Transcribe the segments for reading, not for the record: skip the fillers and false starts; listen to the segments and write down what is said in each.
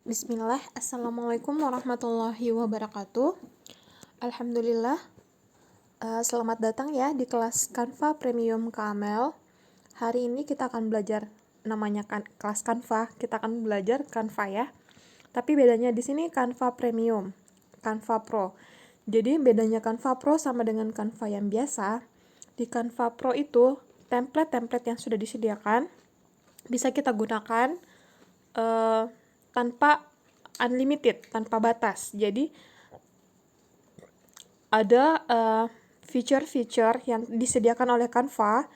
Bismillah, Assalamualaikum warahmatullahi wabarakatuh. Alhamdulillah, selamat datang ya di kelas Canva Premium KML. Hari ini kita akan belajar namanya kelas Canva. Kita akan belajar Canva ya. Tapi bedanya di sini Canva Premium, Canva Pro. Jadi bedanya Canva Pro sama dengan Canva yang biasa. Di Canva Pro itu template-template yang sudah disediakan bisa kita gunakan tanpa unlimited, tanpa batas. Jadi ada feature-feature yang disediakan oleh Canva.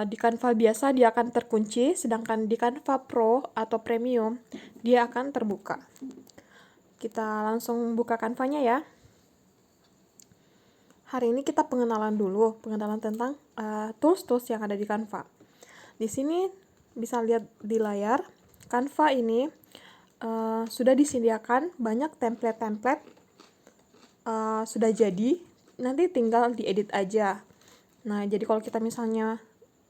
Di Canva biasa dia akan terkunci, sedangkan di Canva Pro atau Premium dia akan terbuka. Kita langsung buka Canva-nya ya. Hari ini kita pengenalan dulu, pengenalan tentang tools-tools yang ada di Canva. Di sini bisa lihat di layar, Canva ini sudah disediakan banyak template-template sudah jadi, nanti tinggal diedit aja. Nah, jadi kalau kita misalnya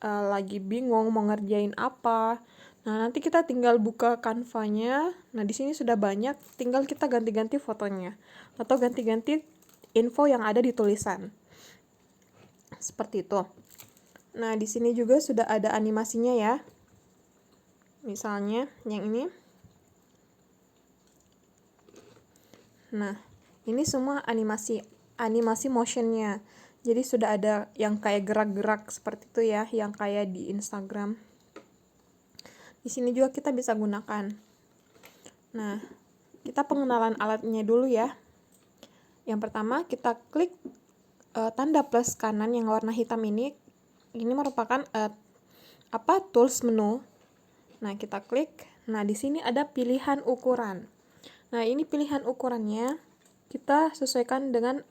lagi bingung mau ngerjain apa, nah nanti kita tinggal buka Canva-nya. Nah, di sini sudah banyak, tinggal kita ganti-ganti fotonya atau ganti-ganti info yang ada di tulisan. Seperti itu. Nah, di sini juga sudah ada animasinya ya. Misalnya yang ini. Nah, ini semua animasi motionnya. Jadi sudah ada yang kayak gerak-gerak seperti itu ya, yang kayak di Instagram. Di sini juga kita bisa gunakan. Nah, kita pengenalan alatnya dulu ya. Yang pertama kita klik tanda plus kanan yang warna hitam ini. Ini merupakan tools menu. Nah, kita klik. Nah, di sini ada pilihan ukuran. Nah, ini pilihan ukurannya kita sesuaikan dengan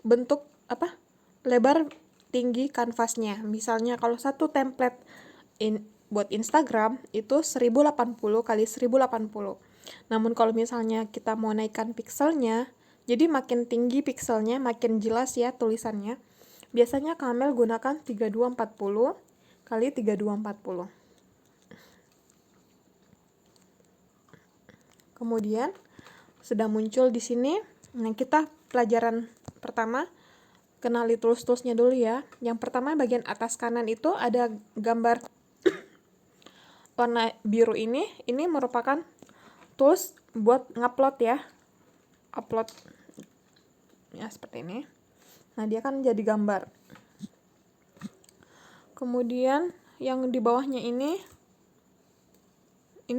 bentuk lebar tinggi kanvasnya. Misalnya kalau satu template buat Instagram itu 1080 kali 1080. Namun kalau misalnya kita mau naikkan pixelnya, jadi makin tinggi pixelnya, makin jelas ya tulisannya. Biasanya Camel gunakan 3240 kali 3240. Kemudian sudah muncul di sini. Nah, kita pelajaran pertama kenali tools-toolsnya dulu ya. Yang pertama bagian atas kanan itu ada gambar warna biru ini merupakan tools buat ngupload ya. Upload ya seperti ini. Nah, dia kan jadi gambar. Kemudian yang di bawahnya ini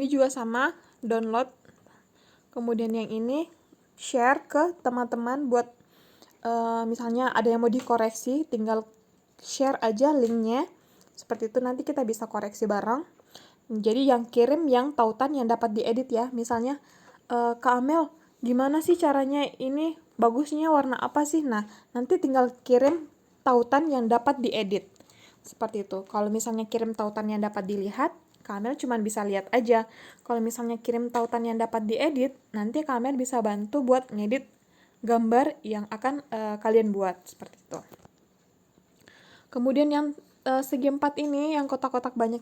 juga sama, download. Kemudian yang ini share ke teman-teman buat misalnya ada yang mau dikoreksi, tinggal share aja linknya. Seperti itu, nanti kita bisa koreksi bareng. Jadi yang kirim yang tautan yang dapat diedit ya. Misalnya, Kak Amel, gimana sih caranya ini bagusnya warna apa sih? Nah, nanti tinggal kirim tautan yang dapat diedit. Seperti itu. Kalau misalnya kirim tautan yang dapat dilihat, Kak Amel cuma bisa lihat aja. Kalau misalnya kirim tautan yang dapat diedit, nanti Kak Amel bisa bantu buat ngedit gambar yang akan kalian buat. Seperti itu. Kemudian yang segi 4 ini, yang kotak-kotak banyak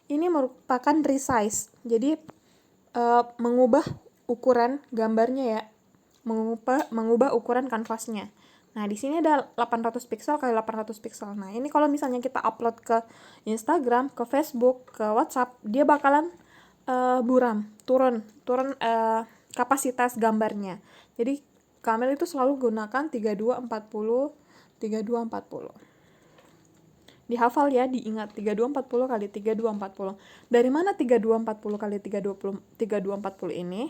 ini merupakan resize. Jadi mengubah ukuran gambarnya ya, mengubah ukuran kanvasnya. Nah, di sini ada 800 pixel kali 800 pixel. Nah, ini kalau misalnya kita upload ke Instagram, ke Facebook, ke WhatsApp, dia bakalan turun kapasitas gambarnya. Jadi Camel itu selalu gunakan 3240 3240. Dihafal ya, diingat 3240 kali 3240. Dari mana 3240 kali 3240 ini?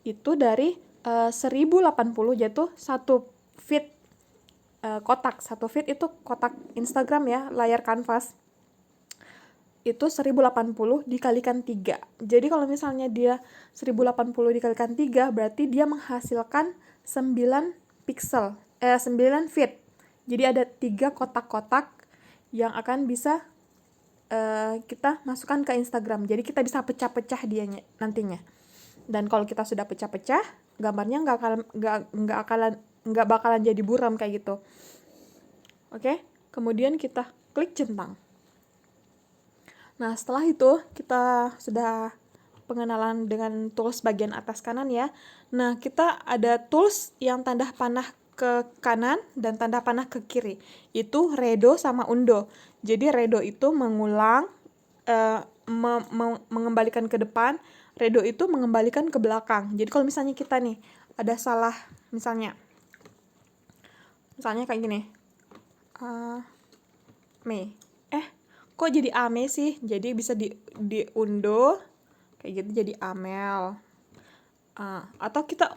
Itu dari 1080, yaitu 1 feet kotak. 1 feet itu kotak Instagram ya, layar kanvas. Itu 1080 dikalikan 3. Jadi kalau misalnya dia 1080 dikalikan 3, berarti dia menghasilkan 9 pixel, 9 feet. Jadi ada 3 kotak-kotak yang akan bisa kita masukkan ke Instagram. Jadi kita bisa pecah-pecah dia nantinya. Dan kalau kita sudah pecah-pecah, gambarnya nggak bakalan jadi buram kayak gitu. Oke? Kemudian kita klik centang. Nah, setelah itu kita sudah pengenalan dengan tools bagian atas kanan ya. Nah, kita ada tools yang tanda panah ke kanan dan tanda panah ke kiri. Itu redo sama undo. Jadi redo itu mengulang, mengembalikan ke depan, redo itu mengembalikan ke belakang. Jadi kalau misalnya kita nih ada salah, misalnya kayak gini. Me. Kok jadi ame sih? Jadi bisa diundo kayak gitu jadi amel. Atau kita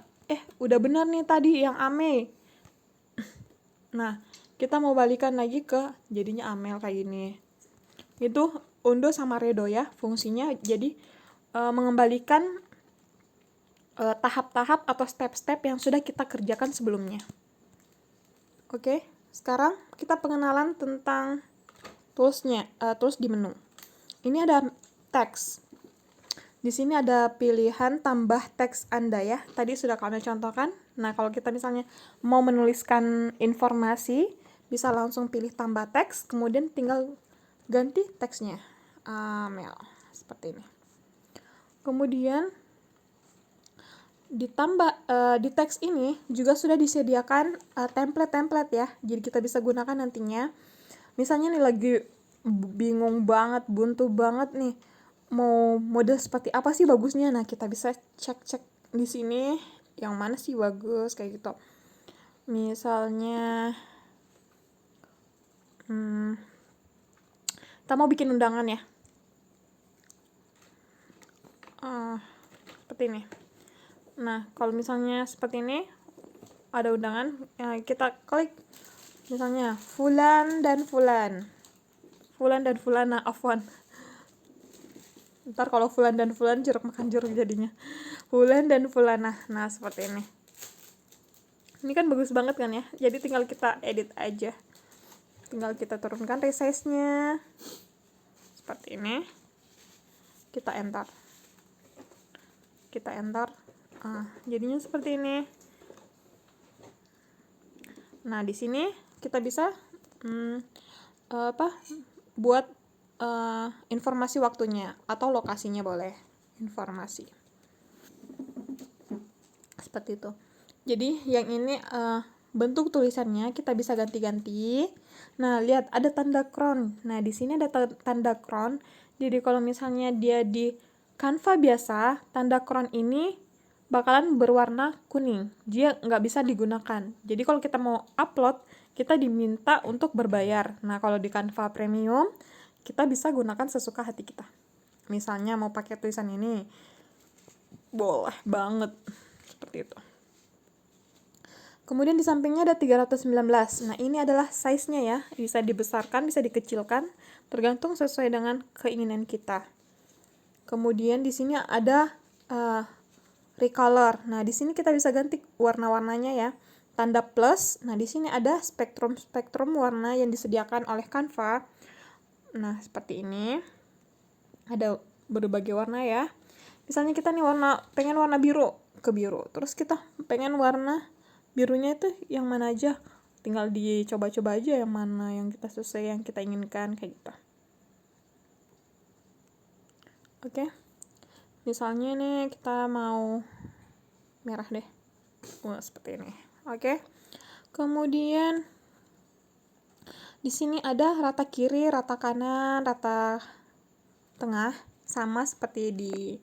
udah benar nih tadi yang ame. Nah, kita mau balikan lagi ke jadinya amel kayak gini. Itu undo sama redo ya, fungsinya jadi mengembalikan tahap-tahap atau step-step yang sudah kita kerjakan sebelumnya. Oke, sekarang kita pengenalan tentang toolsnya, tools di menu. Ini ada teks. Di sini ada pilihan tambah teks Anda ya. Tadi sudah kami contohkan. Nah, kalau kita misalnya mau menuliskan informasi, bisa langsung pilih tambah teks, kemudian tinggal ganti teksnya. Amel. Seperti ini. Kemudian di teks ini juga sudah disediakan template-template ya. Jadi kita bisa gunakan nantinya. Misalnya nih lagi bingung banget, buntu banget nih, mau model seperti apa sih bagusnya. Nah, kita bisa cek-cek di sini yang mana sih bagus kayak gitu. Misalnya kita mau bikin undangan ya. Seperti ini. Nah, kalau misalnya seperti ini ada undangan, kita klik misalnya Fulan dan Fulana afwan. Ntar kalau Fulan dan Fulan jeruk makan jeruk jadinya. Fulan dan Fulana. Nah, seperti ini. Ini kan bagus banget kan ya. Jadi tinggal kita edit aja. Tinggal kita turunkan resize-nya. Seperti ini. Kita enter. Jadinya seperti ini. Nah, di sini kita bisa buat informasi waktunya atau lokasinya boleh, informasi seperti itu. Jadi yang ini bentuk tulisannya kita bisa ganti-ganti. Nah, lihat ada tanda crown. Nah, di sini ada tanda crown. Jadi kalau misalnya dia di Canva biasa, tanda crown ini bakalan berwarna kuning. Dia nggak bisa digunakan. Jadi kalau kita mau upload, kita diminta untuk berbayar. Nah, kalau di Canva Premium, kita bisa gunakan sesuka hati kita. Misalnya mau pakai tulisan ini, boleh banget. Seperti itu. Kemudian di sampingnya ada 319. Nah, ini adalah size-nya ya. Bisa dibesarkan, bisa dikecilkan, tergantung sesuai dengan keinginan kita. Kemudian di sini ada recolor. Nah, di sini kita bisa ganti warna-warnanya ya. Tanda plus. Nah, di sini ada spektrum warna yang disediakan oleh Canva. Nah, seperti ini. Ada berbagai warna ya. Misalnya kita nih pengen warna biru, ke biru. Terus kita pengen warna birunya itu yang mana aja. Tinggal dicoba-coba aja yang mana yang kita sesuai, yang kita inginkan kayak gitu. Oke. Misalnya nih kita mau merah deh. Seperti ini. Oke. Kemudian di sini ada rata kiri, rata kanan, rata tengah, sama seperti di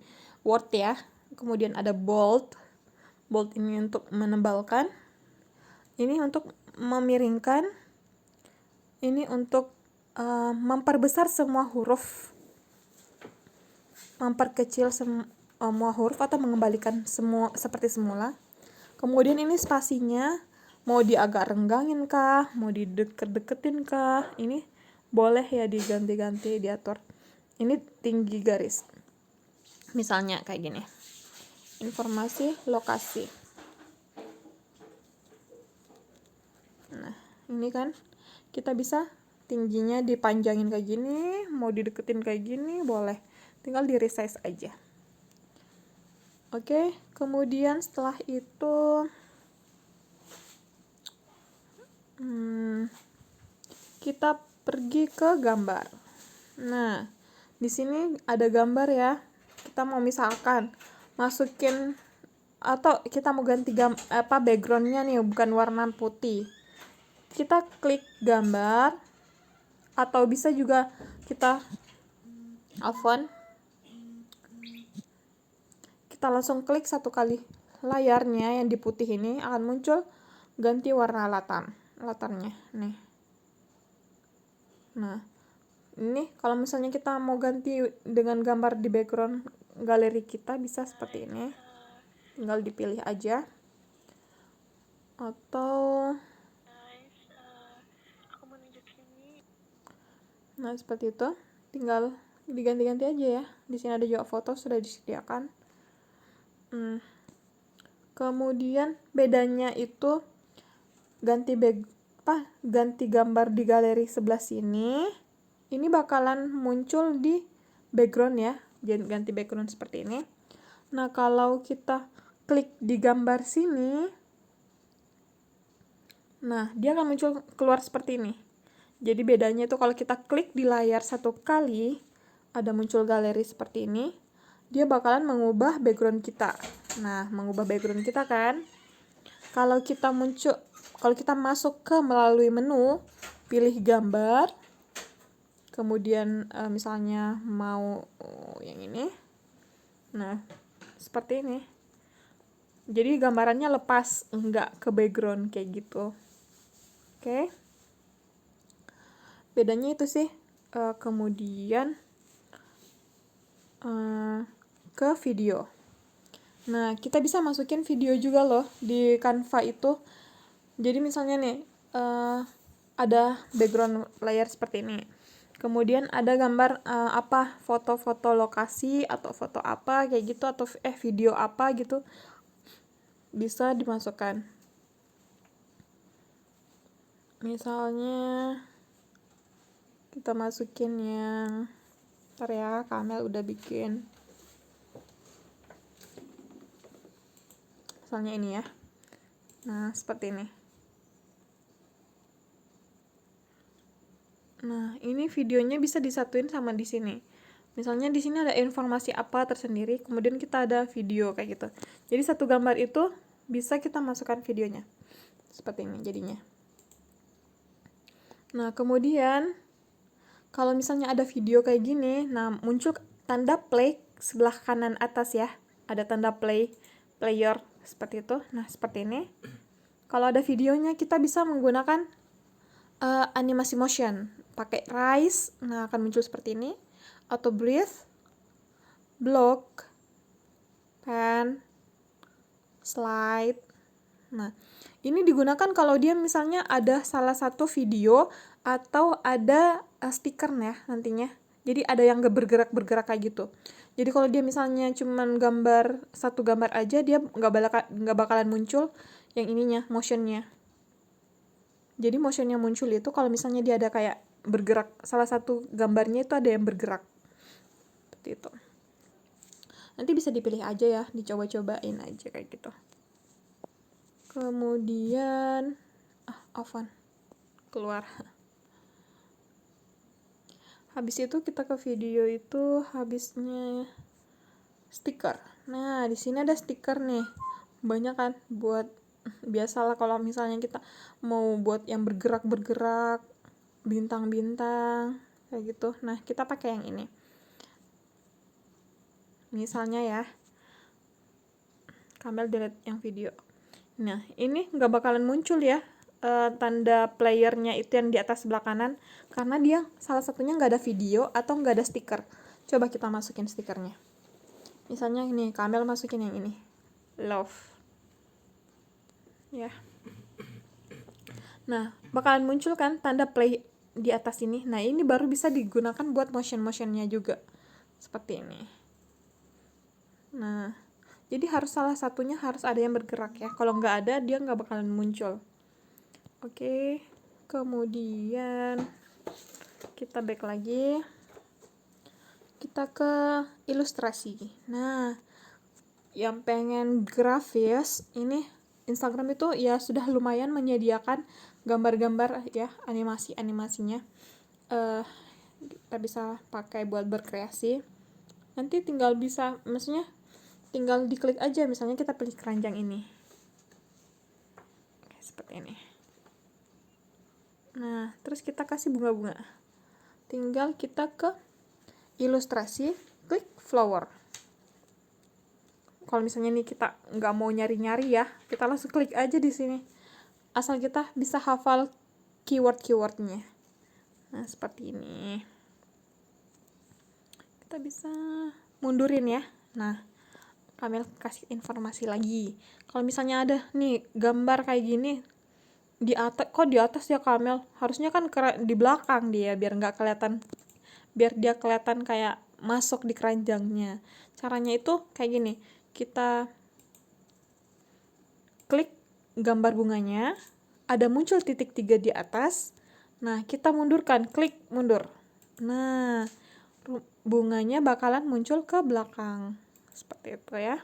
Word ya. Kemudian ada bold. Bold ini untuk menebalkan. Ini untuk memiringkan. Ini untuk memperbesar semua huruf. Memperkecil semua huruf atau mengembalikan semua seperti semula. Kemudian ini spasinya mau agak renggangin kah, mau dideket-deketin kah, ini boleh ya diganti-ganti, diatur. Ini tinggi garis. Misalnya kayak gini. Informasi lokasi. Nah, ini kan kita bisa tingginya dipanjangin kayak gini, mau dideketin kayak gini, boleh. Tinggal di resize aja. Oke, kemudian setelah itu kita pergi ke gambar. Nah, Di sini ada gambar ya. Kita mau misalkan masukin atau kita mau ganti backgroundnya nih, bukan warna putih. Kita klik gambar, atau bisa juga kita kita langsung klik satu kali layarnya yang di putih ini, akan muncul ganti warna latarnya nih. Nah, ini kalau misalnya kita mau ganti dengan gambar di background galeri kita, bisa seperti ini, tinggal dipilih aja. Atau nah seperti itu, tinggal diganti-ganti aja ya. Di sini ada juga foto sudah disediakan. Kemudian bedanya itu ganti gambar di galeri sebelah sini, ini bakalan muncul di background ya, ganti background seperti ini. Nah, kalau kita klik di gambar sini, nah dia akan muncul keluar seperti ini. Jadi bedanya itu kalau kita klik di layar satu kali, ada muncul galeri seperti ini, dia bakalan mengubah background kita. Nah, mengubah background kita kan. Kalau kita masuk ke melalui menu, pilih gambar, kemudian misalnya mau yang ini, nah seperti ini. Jadi gambarannya lepas, enggak ke background kayak gitu. Oke. Bedanya itu sih. Kemudian ke video. Nah, kita bisa masukin video juga loh di Canva itu. Jadi misalnya nih, ada background layar seperti ini. Kemudian ada gambar foto-foto lokasi atau foto apa kayak gitu, atau video apa gitu, bisa dimasukkan. Misalnya kita masukin yang ntar ya, Kamel udah bikin. Misalnya ini ya. Nah, seperti ini. Nah, ini videonya bisa disatuin sama di sini. Misalnya di sini ada informasi apa tersendiri, kemudian kita ada video kayak gitu. Jadi satu gambar itu bisa kita masukkan videonya. Seperti ini jadinya. Nah, kemudian kalau misalnya ada video kayak gini, nah muncul tanda play sebelah kanan atas ya. Ada tanda player seperti itu. Nah, seperti ini. Kalau ada videonya, kita bisa menggunakan animasi motion. Pakai rise, nah akan muncul seperti ini. Atau breathe, block, pan, slide. Nah, ini digunakan kalau dia misalnya ada salah satu video atau ada stiker ya nantinya. Jadi ada yang bergerak kayak gitu. Jadi kalau dia misalnya cuman satu gambar aja, dia nggak bakalan muncul yang ininya, motionnya. Jadi motionnya muncul itu kalau misalnya dia ada kayak bergerak, salah satu gambarnya itu ada yang bergerak. Seperti itu. Nanti bisa dipilih aja ya, dicoba-cobain aja kayak gitu. Kemudian keluar. Habis itu kita ke video itu, habisnya stiker. Nah, di sini ada stiker nih. Banyak kan, buat biasalah kalau misalnya kita mau buat yang bergerak bintang-bintang kayak gitu. Nah, kita pakai yang ini. Misalnya ya, Kamel delete yang video. Nah, ini nggak bakalan muncul ya tanda playernya itu yang di atas sebelah kanan, karena dia salah satunya nggak ada video atau nggak ada stiker. Coba kita masukin stikernya. Misalnya ini, Kamel masukin yang ini, love ya. Nah, bakalan muncul kan tanda play di atas ini. Nah, ini baru bisa digunakan buat motionnya juga seperti ini. Nah, jadi salah satunya harus ada yang bergerak ya. Kalau nggak ada, dia nggak bakalan muncul. Oke, kemudian kita back lagi. Kita ke ilustrasi. Nah, yang pengen grafis, ini Instagram itu ya sudah lumayan menyediakan gambar-gambar ya, animasinya. kita bisa pakai buat berkreasi. Nanti tinggal maksudnya tinggal diklik aja, misalnya kita pilih keranjang ini. Oke, seperti ini. Nah, terus kita kasih bunga-bunga. Tinggal kita ke ilustrasi, klik flower. Kalau misalnya nih kita nggak mau nyari-nyari ya, kita langsung klik aja di sini. Asal kita bisa hafal keyword-keywordnya. Nah, seperti ini. Kita bisa mundurin ya. Nah, Kamil kasih informasi lagi. Kalau misalnya ada nih gambar kayak gini, di atas ya Kamil? Harusnya kan di belakang dia, biar dia kelihatan kayak masuk di keranjangnya. Caranya itu kayak gini. Kita klik gambar bunganya, ada muncul titik 3 di atas. Nah, kita mundurkan, klik mundur. Nah, bunganya bakalan muncul ke belakang. Seperti itu ya.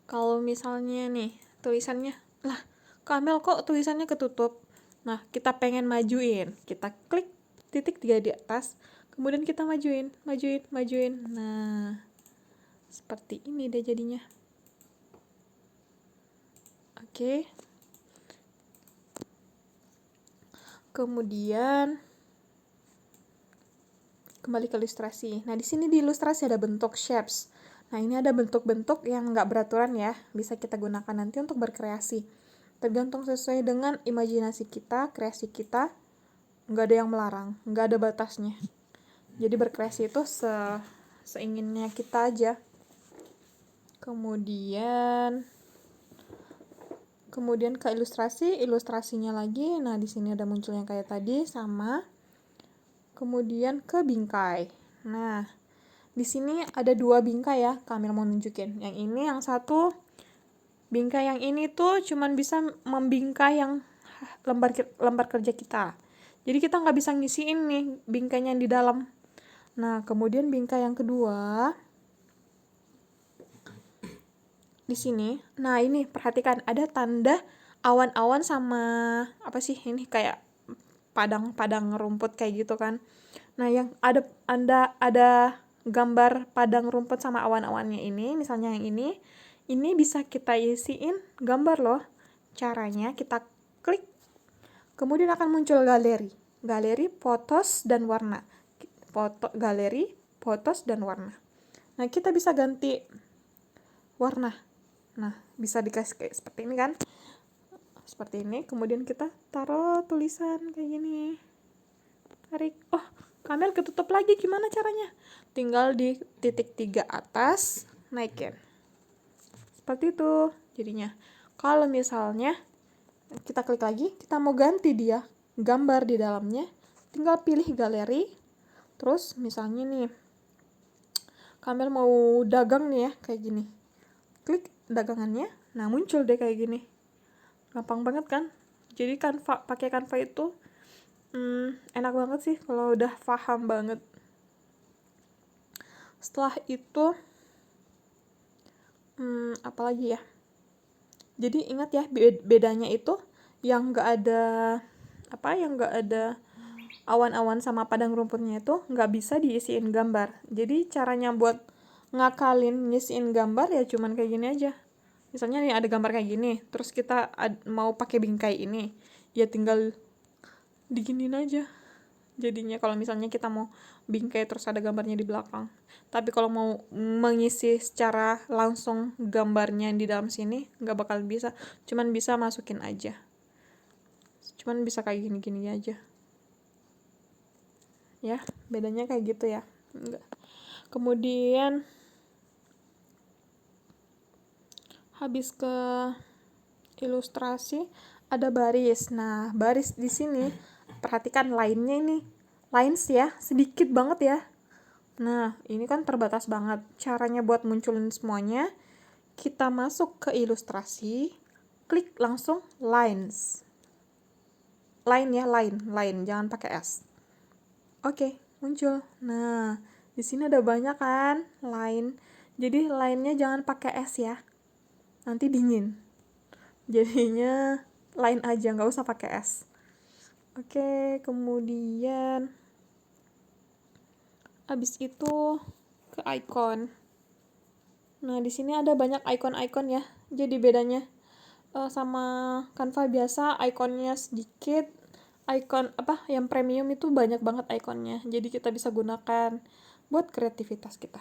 Kalau misalnya nih, tulisannya, lah, Kamel kok tulisannya ketutup? Nah, kita pengen majuin. Kita klik titik 3 di atas, kemudian kita majuin. Nah, seperti ini deh jadinya. Oke. Kemudian kembali ke ilustrasi. Nah, di sini di ilustrasi ada bentuk shapes. Nah, ini ada bentuk-bentuk yang nggak beraturan ya. Bisa kita gunakan nanti untuk berkreasi. Tergantung sesuai dengan imajinasi kita, kreasi kita. Nggak ada yang melarang, nggak ada batasnya. Jadi berkreasi itu seinginnya kita aja. Kemudian ke ilustrasinya lagi. Nah, di sini ada muncul yang kayak tadi sama. Kemudian ke bingkai. Nah, di sini ada 2 bingkai ya, Kamil mau nunjukin. Yang ini, yang satu bingkai yang ini tuh cuman bisa membingkai yang lembar kerja kita. Jadi kita nggak bisa ngisiin nih bingkainya yang di dalam. Nah, kemudian bingkai yang kedua di sini. Nah, ini perhatikan ada tanda awan-awan sama apa sih ini, kayak padang rumput kayak gitu kan. Nah, yang ada gambar padang rumput sama awan-awannya ini, misalnya yang ini bisa kita isiin gambar loh. Caranya kita klik, kemudian akan muncul galeri fotos dan warna. Galeri fotos dan warna. Nah, kita bisa ganti warna. Nah, bisa dikasih kayak seperti ini kan. Seperti ini, kemudian kita taruh tulisan kayak gini. Tarik. Oh, Kamel ketutup lagi, gimana caranya? Tinggal di titik 3 atas, naikin. Seperti itu jadinya. Kalau misalnya kita klik lagi, kita mau ganti dia gambar di dalamnya, tinggal pilih galeri. Terus misalnya nih, Kamel mau dagang nih ya, kayak gini. Klik dagangannya, nah muncul deh kayak gini. Gampang banget kan? Jadi pakai Canva itu enak banget sih kalau udah paham banget. Setelah itu apalagi ya, jadi ingat ya, bedanya itu yang nggak ada awan-awan sama padang rumputnya itu nggak bisa diisiin gambar. Jadi caranya buat ngakalin ngisiin gambar ya cuman kayak gini aja. Misalnya nih ada gambar kayak gini, terus kita mau pakai bingkai ini, ya tinggal diginin aja. Jadinya kalau misalnya kita mau bingkai terus ada gambarnya di belakang. Tapi kalau mau mengisi secara langsung gambarnya di dalam sini, nggak bakal bisa. Cuman bisa masukin aja. Cuman bisa kayak gini-gini aja. Ya, bedanya kayak gitu ya. Enggak. Kemudian habis ke ilustrasi ada baris. Nah, baris di sini perhatikan lainnya ini. Lines ya, sedikit banget ya. Nah, ini kan terbatas banget. Caranya buat munculin semuanya, kita masuk ke ilustrasi, klik langsung lines. Line ya, line, jangan pakai S. Oke, muncul. Nah, di sini ada banyak kan line. Jadi line-nya jangan pakai S ya. Nanti dingin. Jadinya line aja, nggak usah pakai S. Oke, kemudian Habis itu ke icon. Nah, di sini ada banyak icon-icon ya. Jadi bedanya sama Canva biasa ikonnya sedikit, icon yang premium itu banyak banget ikonnya. Jadi kita bisa gunakan buat kreativitas kita.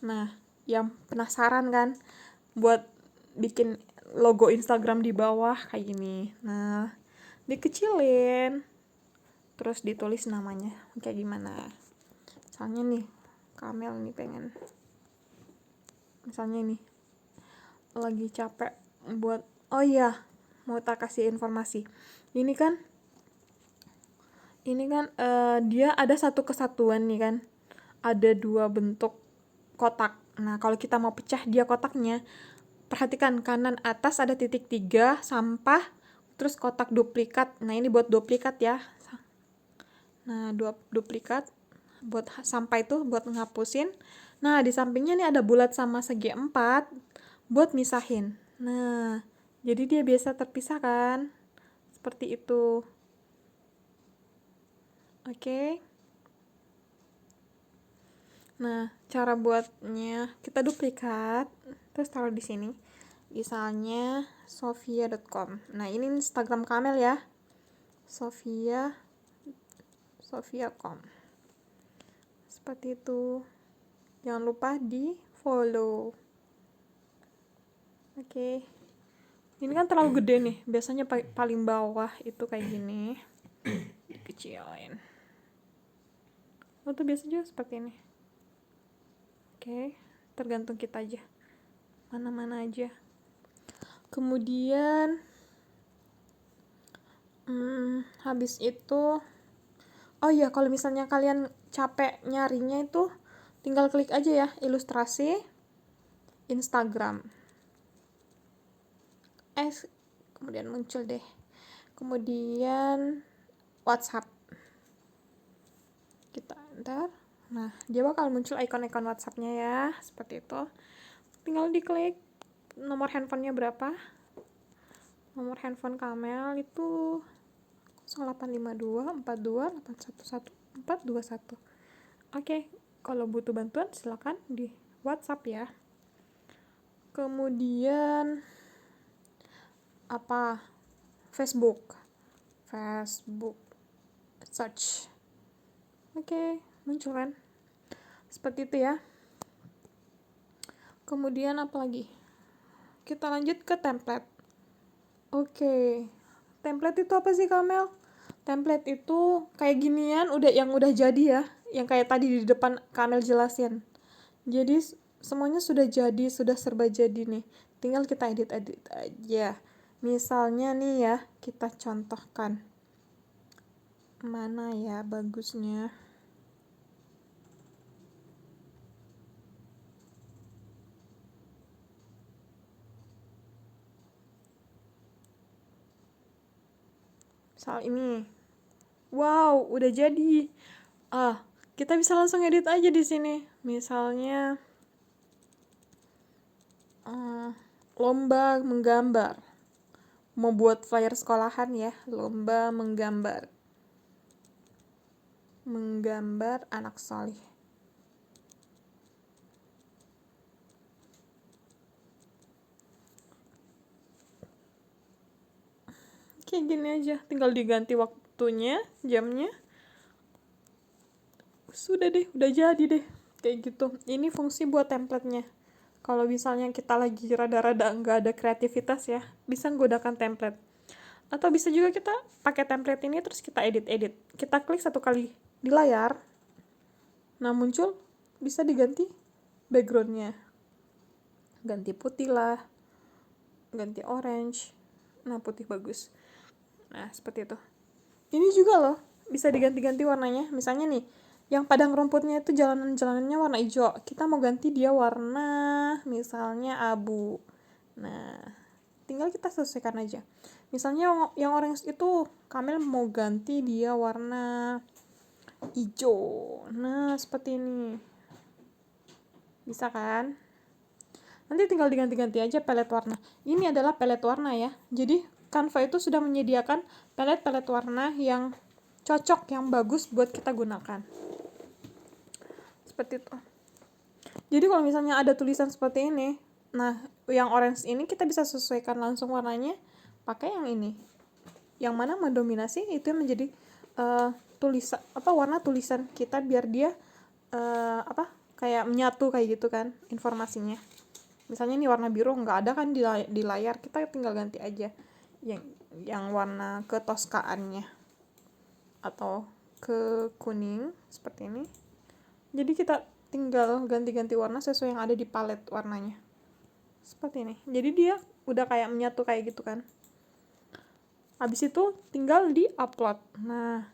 Nah, yang penasaran kan buat bikin logo Instagram di bawah kayak gini. Nah, dikecilin terus ditulis namanya kayak gimana. Misalnya nih, Kamel nih pengen. Misalnya nih, lagi capek buat, oh iya, mau tak kasih informasi. Ini kan dia ada satu kesatuan nih kan. Ada 2 bentuk kotak. Nah, kalau kita mau pecah dia kotaknya, perhatikan kanan atas ada titik 3, sampah, terus kotak duplikat. Nah, ini buat duplikat ya. Nah, duplikat buat sampah itu buat ngapusin. Nah, di sampingnya nih ada bulat sama segi 4 buat misahin. Nah, jadi dia biasa terpisah kan? Seperti itu. Oke. Nah, cara buatnya kita duplikat, terus taruh di sini. Misalnya sofia.com. Nah, ini Instagram Kamel ya. Sofia.com. Seperti itu. Jangan lupa di follow. Oke. Ini kan terlalu gede nih. Biasanya paling bawah itu kayak gini. Dikecilin. Atau biasa juga seperti ini. Oke. Tergantung kita aja. Mana-mana aja. Kemudian habis itu, oh iya, kalau misalnya kalian capek nyarinya itu tinggal klik aja ya ilustrasi Instagram, kemudian muncul deh, kemudian WhatsApp, kita enter. Nah, dia bakal muncul ikon-ikon WhatsAppnya ya, seperti itu. Tinggal diklik nomor handphonenya berapa. Nomor handphone Kamel itu 0852 42 811 421. Oke, kalau butuh bantuan silakan di WhatsApp ya. Kemudian Facebook search. Oke, muncul kan? Seperti itu ya. Kemudian apa lagi? Kita lanjut ke template. Oke. Template itu apa sih, Kamel? Template itu kayak ginian yang udah jadi ya, yang kayak tadi di depan Kamel jelasin. Jadi semuanya sudah jadi, sudah serba jadi nih. Tinggal kita edit-edit aja. Misalnya nih ya, kita contohkan. Mana ya bagusnya? Misal ini. Wow, udah jadi. Kita bisa langsung edit aja di sini. Misalnya lomba menggambar. Mau buat flyer sekolahan ya, lomba menggambar anak soleh. Kayak gini aja, tinggal diganti waktunya, jamnya. Sudah deh, udah jadi deh. Kayak gitu. Ini fungsi buat templatenya. Kalau misalnya kita lagi rada-rada nggak ada kreativitas ya, bisa menggunakan template. Atau bisa juga kita pakai template ini terus kita edit-edit. Kita klik 1 kali di layar. Nah, muncul, bisa diganti backgroundnya. Ganti putih lah, ganti orange. Nah, putih bagus. Nah, seperti itu. Ini juga loh, bisa diganti-ganti warnanya. Misalnya nih, yang padang rumputnya itu jalanannya warna hijau. Kita mau ganti dia warna misalnya abu. Nah, tinggal kita sesuaikan aja. Misalnya yang orange itu Kamel mau ganti dia warna hijau. Nah, seperti ini. Bisa kan? Nanti tinggal diganti-ganti aja pelet warna. Ini adalah pelet warna ya. Jadi Canva itu sudah menyediakan pelet warna yang cocok, yang bagus buat kita gunakan. Seperti itu. Jadi kalau misalnya ada tulisan seperti ini, nah yang orange ini kita bisa sesuaikan langsung warnanya pakai yang ini. Yang mana mendominasi itu yang menjadi tulisan warna tulisan kita, biar dia kayak menyatu kayak gitu kan informasinya. Misalnya ini warna biru nggak ada kan di layar, kita tinggal ganti aja yang warna ketoskaannya atau ke kuning seperti ini. Jadi kita tinggal ganti-ganti warna sesuai yang ada di palet warnanya. Seperti ini. Jadi dia udah kayak menyatu kayak gitu kan. Habis itu tinggal di-upload. Nah,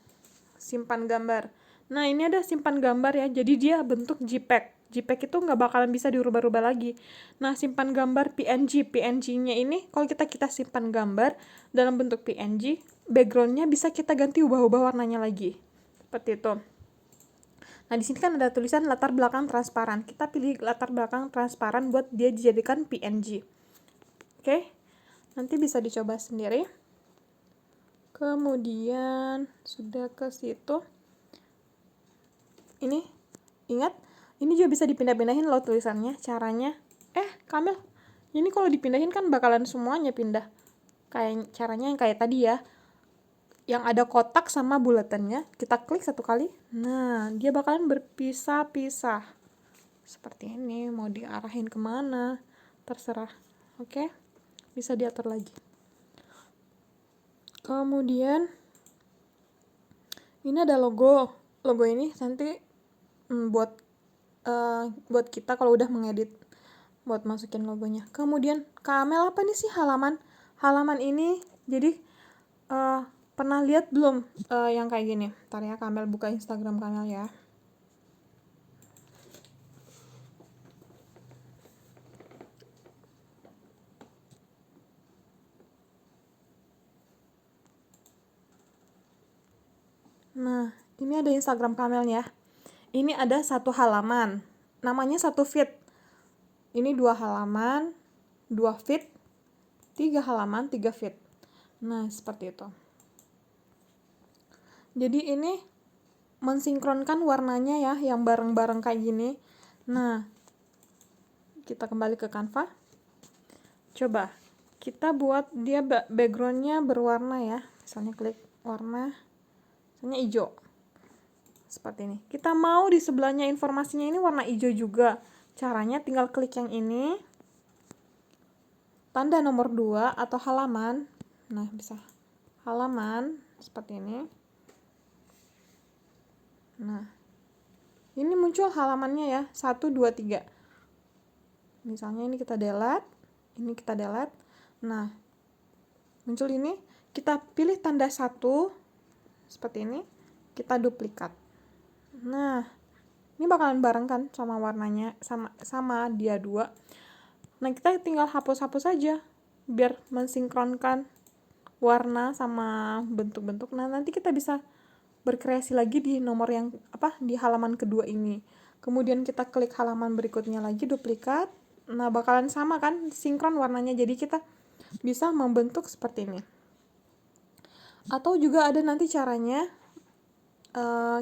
simpan gambar. Nah, ini ada simpan gambar ya. Jadi dia bentuk JPEG. JPEG itu nggak bakalan bisa dirubah-rubah lagi. Nah, simpan gambar PNG. PNG-nya ini kalau kita simpan gambar dalam bentuk PNG, background-nya bisa kita ganti ubah-ubah warnanya lagi. Seperti itu. Nah, di sini kan ada tulisan latar belakang transparan. Kita pilih latar belakang transparan buat dia dijadikan PNG. Oke. Nanti bisa dicoba sendiri. Kemudian sudah ke situ. Ini ingat, ini juga bisa dipindah-pindahin loh tulisannya. Caranya, Kamil, ini kalau dipindahin kan bakalan semuanya pindah. Kayak caranya yang kayak tadi ya. Yang ada kotak sama bulatannya, kita klik satu kali. Nah, dia bakalan berpisah-pisah. Seperti ini, mau diarahin kemana, terserah. Oke, bisa diatur lagi. Kemudian ini ada logo. Logo ini nanti buat kita kalau udah mengedit, buat masukin logonya. Kemudian Kamel apa nih sih halaman? Halaman ini jadi pernah lihat belum yang kayak gini? Ntar ya, Kamel buka Instagram Kamel ya. Nah, ini ada Instagram Kamel ya. Ini ada satu halaman, namanya satu feed. Ini 2 halaman, 2 feed, 3 halaman, 3 feed. Nah, seperti itu. Jadi ini mensinkronkan warnanya ya, yang bareng-bareng kayak gini. Nah, kita kembali ke Canva. Coba, kita buat dia backgroundnya berwarna ya. Misalnya klik warna, misalnya hijau. Seperti ini. Kita mau di sebelahnya informasinya ini warna hijau juga. Caranya tinggal klik yang ini, tanda nomor 2 atau halaman. Nah, bisa halaman seperti ini. Nah, ini muncul halamannya ya, 1, 2, 3. Misalnya ini kita delete, ini kita delete. Nah, muncul ini, kita pilih tanda 1 seperti ini, kita duplikat. Nah, ini bakalan bareng kan sama warnanya, sama dia 2. Nah, kita tinggal hapus-hapus saja biar mensinkronkan warna sama bentuk-bentuk. Nah, nanti kita bisa berkreasi lagi di nomor yang di halaman kedua ini. Kemudian kita klik halaman berikutnya lagi, duplikat. Nah, bakalan sama kan, sinkron warnanya. Jadi kita bisa membentuk seperti ini. Atau juga ada nanti caranya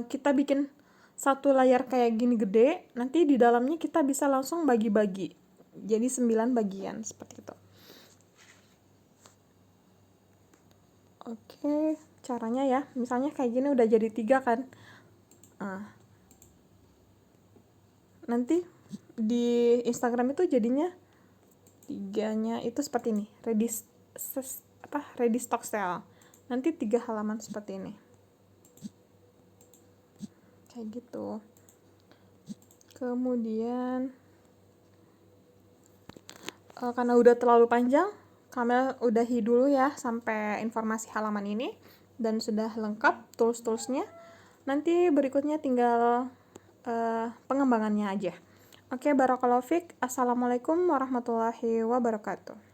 kita bikin satu layar kayak gini gede, nanti di dalamnya kita bisa langsung bagi-bagi. Jadi 9 bagian seperti itu. Oke, caranya ya. Misalnya kayak gini udah jadi 3 kan. Nanti di Instagram itu jadinya 3-nya itu seperti ini. Ready stock sale. Nanti 3 halaman seperti ini. Kayak gitu. Kemudian karena udah terlalu panjang, Kamel udahi dulu ya sampai informasi halaman ini, dan sudah lengkap tools-toolsnya. Nanti berikutnya tinggal pengembangannya aja. Oke, barakallahu fiik. Assalamualaikum warahmatullahi wabarakatuh.